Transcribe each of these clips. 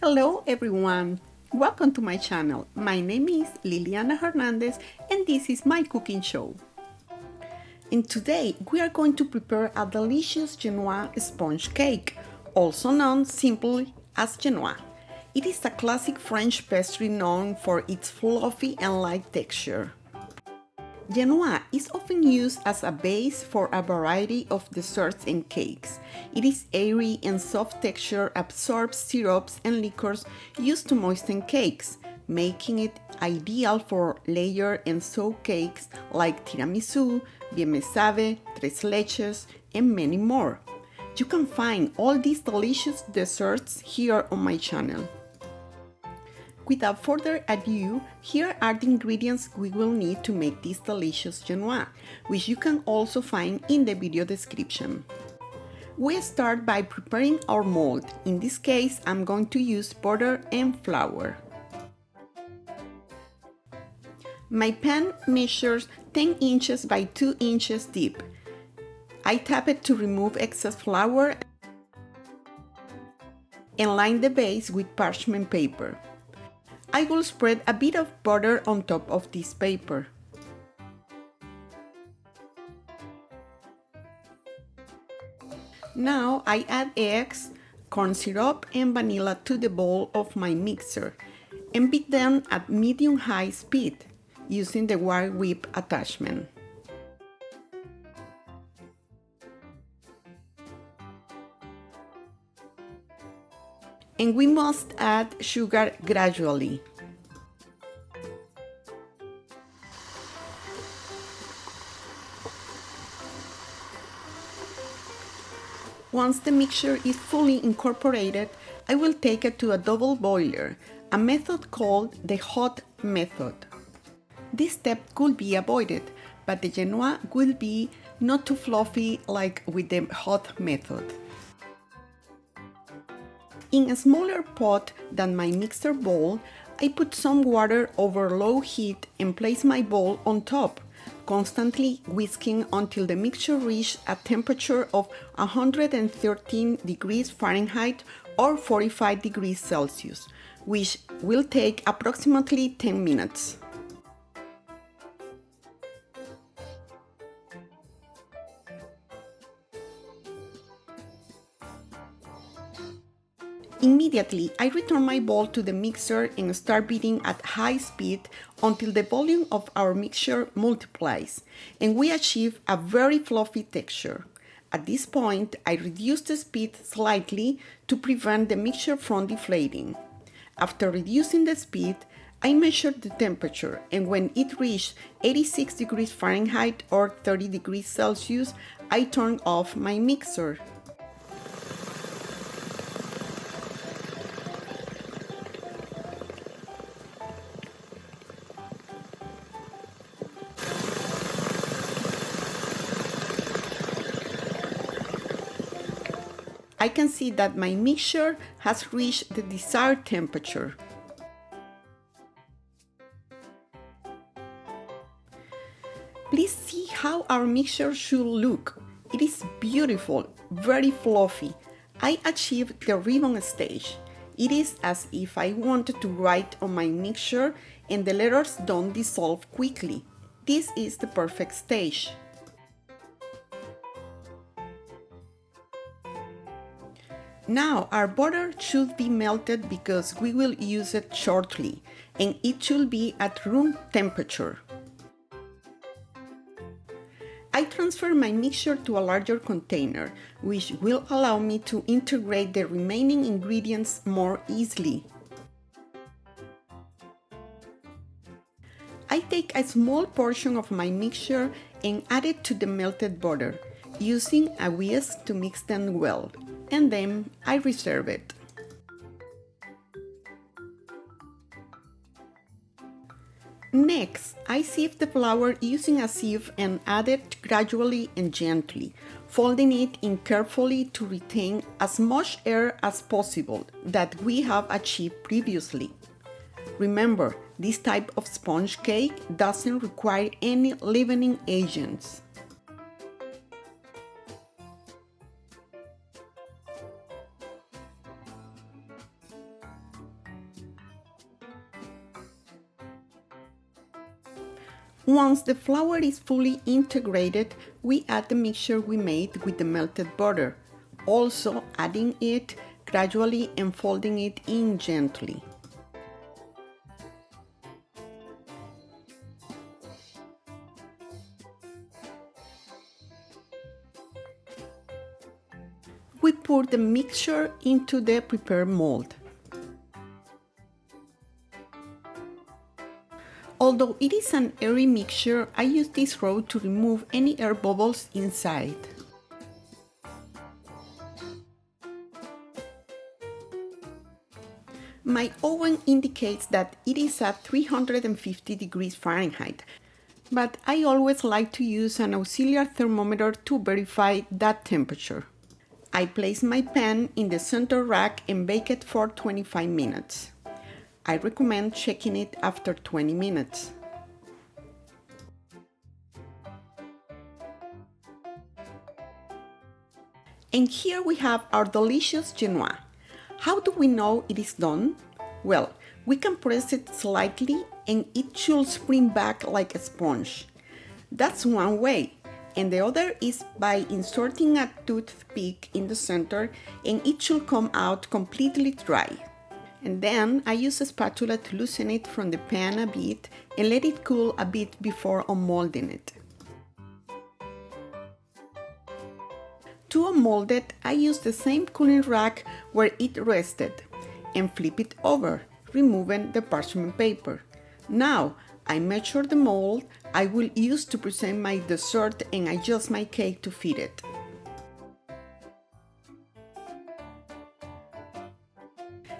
Hello everyone! Welcome to my channel. My name is Liliana Hernandez and this is my cooking show. And today we are going to prepare a delicious Génoise sponge cake, also known simply as Génoise. It is a classic French pastry known for its fluffy and light texture. Génoise is often used as a base for a variety of desserts and cakes. It is airy and soft texture, absorbs syrups and liqueurs used to moisten cakes, making it ideal for layer and soak cakes like Tiramisu, Bienmesabe, Leches, and many more. You can find all these delicious desserts here on my channel. Without further ado, here are the ingredients we will need to make this delicious Génoise, which you can also find in the video description. We start by preparing our mold. In this case, I'm going to use butter and flour. My pan measures 10 inches by 2 inches deep. I tap it to remove excess flour and line the base with parchment paper. I will spread a bit of butter on top of this paper. Now I add eggs, corn syrup and vanilla to the bowl of my mixer and beat them at medium-high speed using the wire whip attachment. And we must add sugar gradually. Once the mixture is fully incorporated, I will take it to a double boiler, a method called the hot method. This step could be avoided, but the Génoise will be not too fluffy like with the hot method. In a smaller pot than my mixer bowl, I put some water over low heat and place my bowl on top, constantly whisking until the mixture reaches a temperature of 113 degrees Fahrenheit or 45 degrees Celsius, which will take approximately 10 minutes. Immediately, I return my bowl to the mixer and start beating at high speed until the volume of our mixture multiplies and we achieve a very fluffy texture. At this point, I reduce the speed slightly to prevent the mixture from deflating. After reducing the speed, I measure the temperature and when it reached 86 degrees Fahrenheit or 30 degrees Celsius, I turn off my mixer. I can see that my mixture has reached the desired temperature. Please see how our mixture should look. It is beautiful, very fluffy. I achieved the ribbon stage. It is as if I wanted to write on my mixture and the letters don't dissolve quickly. This is the perfect stage. Now our butter should be melted because we will use it shortly and it should be at room temperature. I transfer my mixture to a larger container, which will allow me to integrate the remaining ingredients more easily. I take a small portion of my mixture and add it to the melted butter, using a whisk to mix them well. And then I reserve it. Next, I sieve the flour using a sieve and add it gradually and gently, folding it in carefully to retain as much air as possible that we have achieved previously. Remember, this type of sponge cake doesn't require any leavening agents. Once the flour is fully integrated, we add the mixture we made with the melted butter, also adding it gradually and folding it in gently. We pour the mixture into the prepared mold. Although it is an airy mixture, I use this rod to remove any air bubbles inside. My oven indicates that it is at 350 degrees Fahrenheit, but I always like to use an auxiliary thermometer to verify that temperature. I place my pan in the center rack and bake it for 25 minutes. I recommend checking it after 20 minutes. And here we have our delicious Génoise. How do we know it is done? Well, we can press it slightly and it should spring back like a sponge. That's one way. And the other is by inserting a toothpick in the center and it should come out completely dry. And then I use a spatula to loosen it from the pan a bit and let it cool a bit before unmolding it. To unmold it, I use the same cooling rack where it rested and flip it over, removing the parchment paper. Now, I measure the mold I will use to present my dessert and adjust my cake to fit it.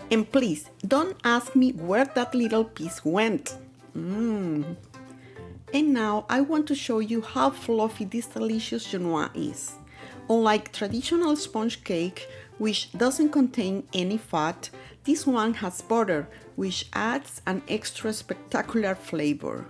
And please, don't ask me where that little piece went. And now I want to show you how fluffy this delicious Génoise is. Unlike traditional sponge cake, which doesn't contain any fat, this one has butter, which adds an extra spectacular flavor.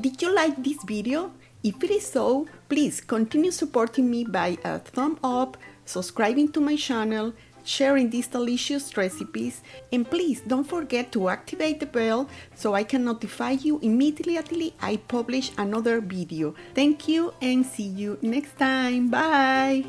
Did you like this video? If it is so, please continue supporting me by a thumb up, subscribing to my channel, sharing these delicious recipes, and please don't forget to activate the bell so I can notify you immediately I publish another video. Thank you and see you next time. Bye!